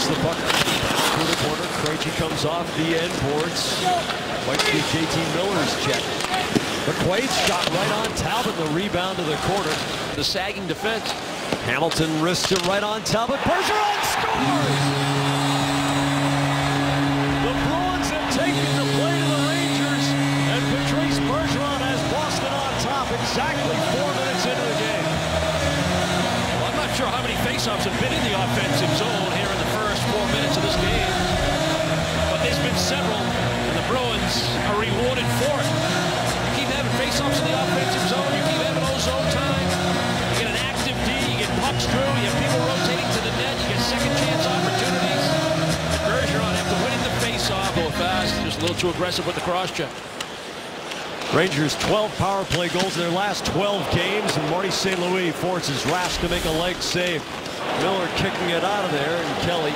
Gets the puck through the corner. Krejci comes off the end boards. Fights through JT Miller's check. McQuaid's shot right on Talbot. The rebound to the corner. The sagging defense. Hamilton wrists it right on Talbot. Bergeron scores! The Bruins have taken the play to the Rangers, and Patrice Bergeron has Boston on top exactly 4 minutes into the game. Well, I'm not sure how many faceoffs have been in the offensive zone here in the first 4 minutes of this game, but there's been several, and the Bruins are rewarded for it. You keep having faceoffs in the offensive zone, you keep having ozone time, you get an active D, you get pucks through, you have people rotating to the net, you get second chance opportunities. Bergeron, after winning the faceoff, go fast, just a little too aggressive with the cross check. Rangers 12 power play goals in their last 12 games, and Marty St. Louis forces Rask to make a leg save. Miller kicking it out of there, and Kelly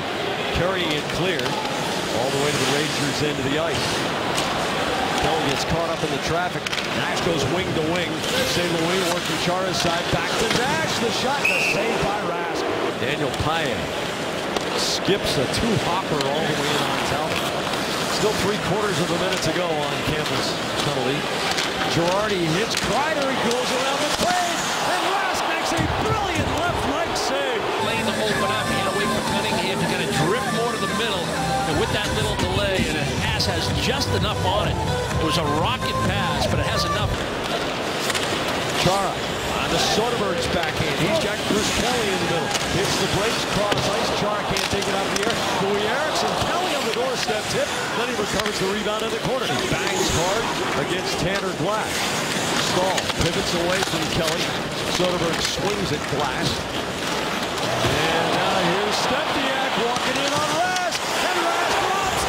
carrying it clear all the way to the Rangers' end of the ice. Kelly gets caught up in the traffic. Nash goes wing to wing. St. Louis working Chara's side. Back to Nash. The shot and the save by Rask. Daniel Payen skips a two-hopper all the way in on Talbot. Still 3/4 of a minute to go on Campbell's penalty. Girardi hits Kreider. He goes around the plane, and Rask makes a brilliant left leg save. Lane to open up. He had to wait for Cunningham to kind of drift more to the middle, and with that little delay, and a pass has just enough on it. It was a rocket pass, but it has enough. Chara on the Soderberg's backhand. He's got Chris Kelly in the middle. Hits the brakes, cross ice. Chara can't take it out of the air. Louis Eriksson, Kelly on the doorstep tip. Then he recovers the rebound in the corner. He bangs hard against Tanner Glass. Stahl pivots away from Kelly. Soderberg swings at Glass. And now here's Stepniak walking in on Rask. And Rask drops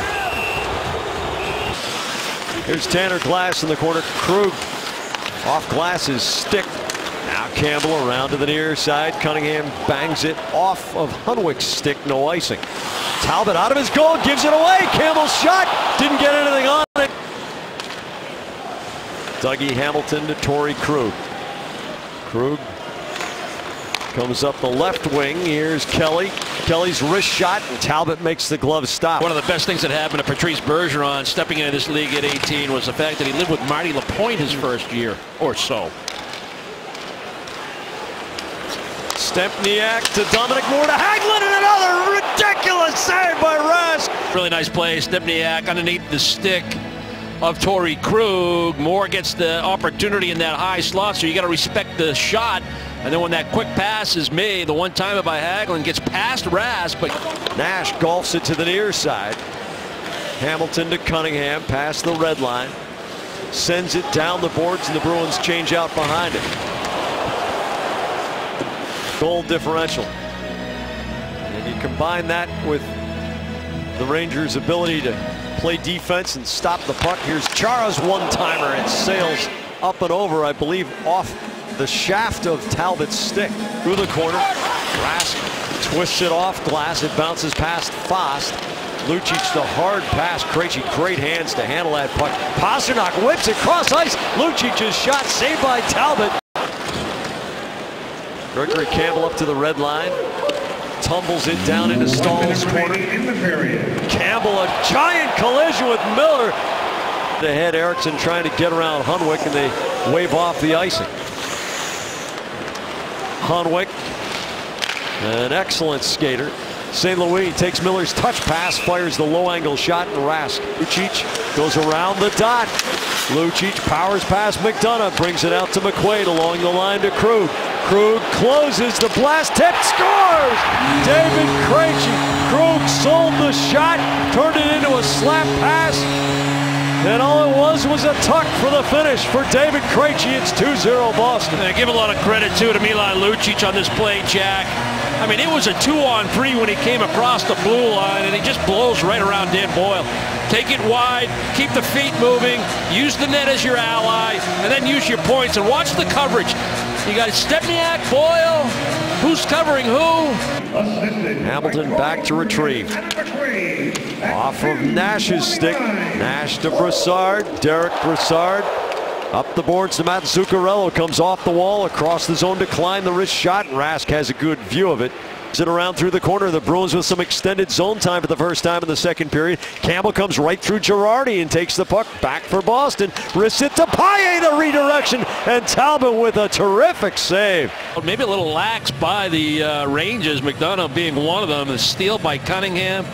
him. Here's Tanner Glass in the corner. Krug off Glass's stick. Now Campbell around to the near side. Cunningham bangs it off of Hunwick's stick. No icing. Talbot out of his goal, gives it away. Campbell's shot didn't get anything on it. Dougie Hamilton to Torrey Krug. Krug comes up the left wing. Here's Kelly. Kelly's wrist shot, and Talbot makes the glove stop. One of the best things that happened to Patrice Bergeron stepping into this league at 18 was the fact that he lived with Marty Lapointe his first year or so. Stempniak to Dominic Moore to Hagelin, and another ridiculous save by Rask. Really nice play. Stempniak underneath the stick of Torrey Krug. Moore gets the opportunity in that high slot, so you got to respect the shot. And then when that quick pass is made, the one-timer by Hagelin gets past Rask, but Nash golfs it to the near side. Hamilton to Cunningham past the red line. Sends it down the boards, and the Bruins change out behind it. Goal differential. And you combine that with the Rangers' ability to play defense and stop the puck. Here's Chara's one-timer. It sails up and over, I believe, off the shaft of Talbot's stick. Through the corner. Rask twists it off Glass. It bounces past Fast. Lucic the hard pass. Krejci, great hands to handle that puck. Pastrnak whips it cross ice. Lucic's shot saved by Talbot. Gregory Campbell up to the red line. Tumbles it down into Stahl's corner. Campbell, a giant collision with Miller. Ahead, Eriksson trying to get around Hunwick, and they wave off the icing. Hunwick, an excellent skater. St. Louis takes Miller's touch pass, fires the low angle shot, and Rask. Lucic goes around the dot. Lucic powers past McDonough, brings it out to McQuaid along the line to Krug. Krug closes the blast, tip, scores! David Krejci. Krug sold the shot, turned it into a slap pass, and all it was a tuck for the finish for David Krejci. It's 2-0 Boston. I give a lot of credit too to Milan Lucic on this play, Jack. I mean, it was a 2-on-3 when he came across the blue line, and he just blows right around Dan Boyle. Take it wide, keep the feet moving, use the net as your ally, and then use your points, and watch the coverage. You got Stepniak, Boyle, who's covering who? Hamilton back to retrieve. Off of Nash's stick. Nash to Brassard. Derek Brassard Up the boards to Matt Zuccarello. Comes off the wall, across the zone, decline the wrist shot. Rask has a good view of it. Sit around through the corner. The Bruins with some extended zone time for the first time in the second period. Campbell comes right through Girardi and takes the puck back for Boston. Wrists it to Paille, the redirection, and Talbot with a terrific save. Maybe a little lax by the Rangers, McDonough being one of them. The steal by Cunningham.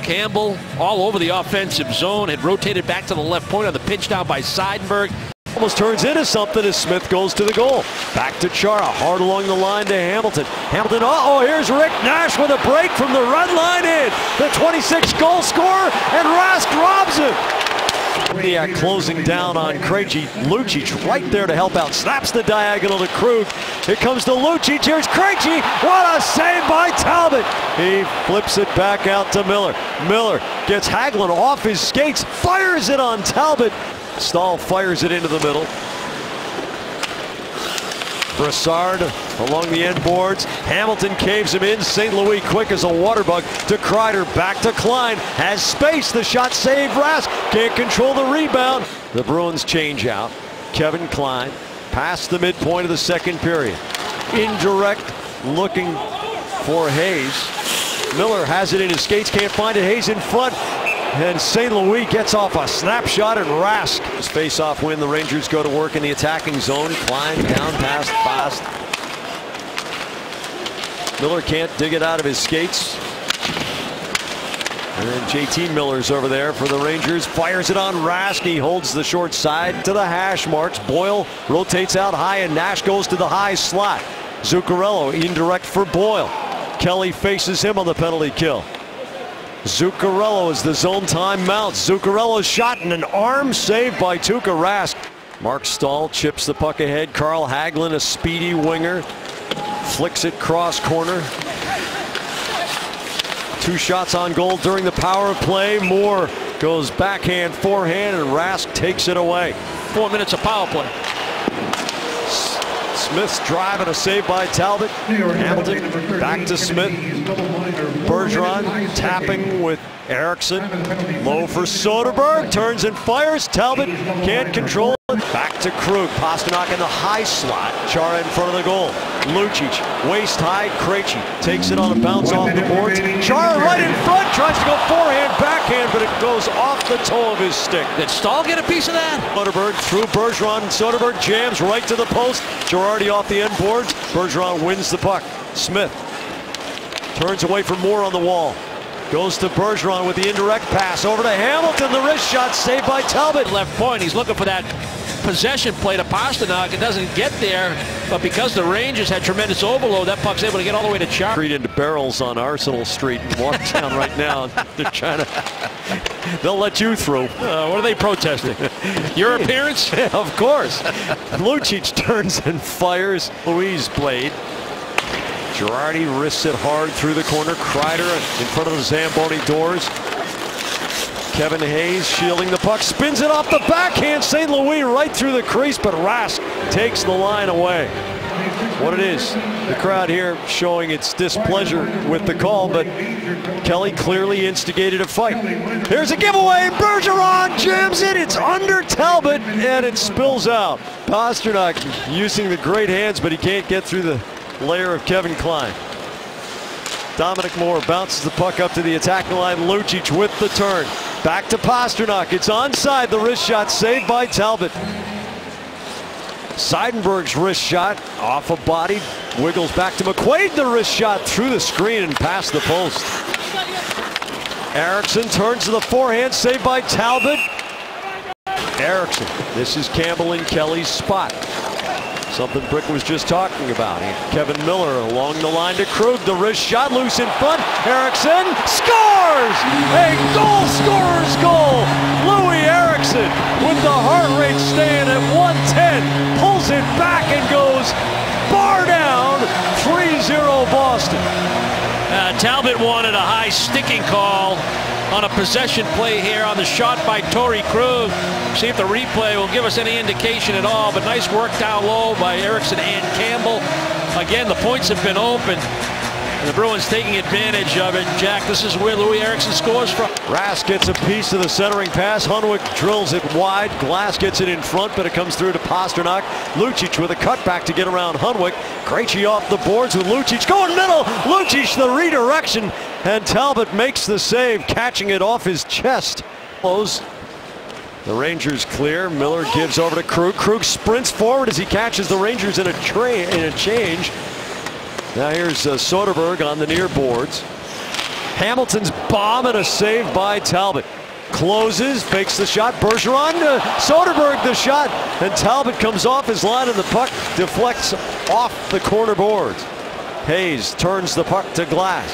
Campbell all over the offensive zone, had rotated back to the left point on the pinch down by Seidenberg. Almost turns into something as Smith goes to the goal. Back to Chara, hard along the line to Hamilton. Hamilton, here's Rick Nash with a break from the red line in. The 26-goal scorer, and Rask robs him. Yeah, closing down on Krejci. Lucic right there to help out. Snaps the diagonal to Krug. It comes to Lucic. Here's Krejci. What a save by Talbot. He flips it back out to Miller. Miller gets Hagelin off his skates. Fires it on Talbot. Stahl fires it into the middle. Brassard along the end boards. Hamilton caves him in. St. Louis quick as a water bug to Kreider. Back to Klein. Has space. The shot saved. Rask can't control the rebound. The Bruins change out. Kevin Klein past the midpoint of the second period. Indirect looking for Hayes. Miller has it in his skates. Can't find it. Hayes in front. And St. Louis gets off a snapshot, and Rask. His face-off win. The Rangers go to work in the attacking zone. Klein down past fast. Miller can't dig it out of his skates. And then JT Miller's over there for the Rangers. Fires it on Rask. He holds the short side to the hash marks. Boyle rotates out high, and Nash goes to the high slot. Zuccarello indirect for Boyle. Kelly faces him on the penalty kill. Zuccarello as the zone time mounts. Zuccarello's shot and an arm save by Tuukka Rask. Mark Stahl chips the puck ahead. Carl Hagelin, a speedy winger, flicks it cross corner. 2 shots on goal during the power play. Moore goes backhand, forehand, and Rask takes it away. 4 minutes of power play. Smith's drive and a save by Talbot. Hamilton back to Smith. Bergeron tapping with Eriksson. Low for Soderberg. Turns and fires. Talbot can't control it. Back to Krug. Pastrnak in the high slot. Chara in front of the goal. Lucic waist high. Krejci takes it on a bounce off the boards. Chara right in front. Tries to go forehand, backhand, but it goes off the toe of his stick. Did Stahl get a piece of that? Soderberg through Bergeron. Soderberg jams right to the post. Girardi off the end boards. Bergeron wins the puck. Smith turns away from Moore on the wall. Goes to Bergeron with the indirect pass over to Hamilton. The wrist shot saved by Talbot. Left point. He's looking for that possession play to Pastrnak. It doesn't get there, but because the Rangers had tremendous overload, that puck's able to get all the way to Chara. Street into barrels on Arsenal Street in Watertown right now. They're trying to. They'll let you through. What are they protesting? Your appearance? Yeah, of course. Lucic turns and fires. Louise blade. Girardi wrists it hard through the corner. Kreider in front of the Zamboni doors. Kevin Hayes shielding the puck. Spins it off the backhand. St. Louis right through the crease, but Rask takes the line away. What it is, the crowd here showing its displeasure with the call, but Kelly clearly instigated a fight. Here's a giveaway. Bergeron jams it. It's under Talbot, and it spills out. Pastrnak using the great hands, but he can't get through the layer of Kevin Klein. Dominic Moore bounces the puck up to the attacking line. Lucic with the turn. Back to Pastrnak. It's onside. The wrist shot saved by Talbot. Seidenberg's wrist shot off a body. Wiggles back to McQuaid. The wrist shot through the screen and past the post. Eriksson turns to the forehand. Saved by Talbot. Eriksson. This is Campbell in Kelly's spot. Something Brick was just talking about. Kevin Miller along the line to Krug. The wrist shot loose in front. Eriksson scores! A goal scorer's goal! Louis Eriksson with the heart rate staying at 110. Pulls it back and goes bar down. 3-0 Boston. Talbot wanted a high sticking call on a possession play here on the shot by Torrey Krug. See if the replay will give us any indication at all, but nice work down low by Eriksson and Campbell. Again, the points have been open. And the Bruins taking advantage of it. Jack, this is where Louis Eriksson scores from. Rask gets a piece of the centering pass. Hunwick drills it wide. Glass gets it in front, but it comes through to Pastrnak. Lucic with a cutback to get around Hunwick. Krejci off the boards with Lucic going middle. Lucic the redirection, and Talbot makes the save, catching it off his chest. The Rangers clear. Miller gives over to Krug. Krug sprints forward as he catches the Rangers in a change. Now here's Soderberg on the near boards. Hamilton's bomb and a save by Talbot. Closes, fakes the shot. Bergeron, Soderberg the shot, and Talbot comes off his line and the puck deflects off the corner boards. Hayes turns the puck to Glass.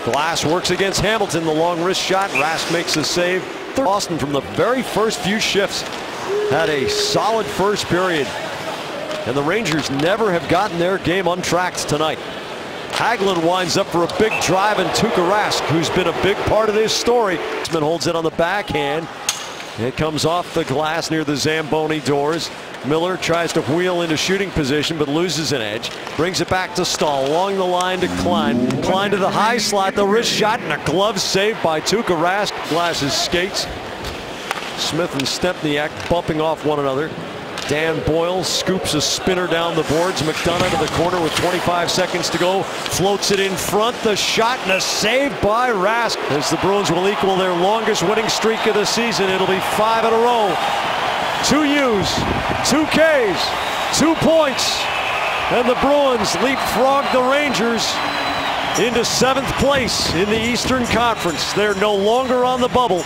Glass works against Hamilton, the long wrist shot. Rask makes the save. Boston from the very first few shifts had a solid first period, and the Rangers never have gotten their game untracked tonight. Hagelin winds up for a big drive, and Tuukka Rask, who's been a big part of this story, holds it on the backhand. It comes off the glass near the Zamboni doors. Miller tries to wheel into shooting position but loses an edge. Brings it back to Stahl. Along the line to Klein. Klein to the high slot. The wrist shot and a glove save by Tuukka Rask. Glass's skates. Smith and Stempniak bumping off one another. Dan Boyle scoops a spinner down the boards. McDonough to the corner with 25 seconds to go. Floats it in front. The shot and a save by Rask. As the Bruins will equal their longest winning streak of the season. It'll be 5 in a row. 2 U's, 2 K's, 2 points. And the Bruins leapfrog the Rangers into 7th place in the Eastern Conference. They're no longer on the bubble.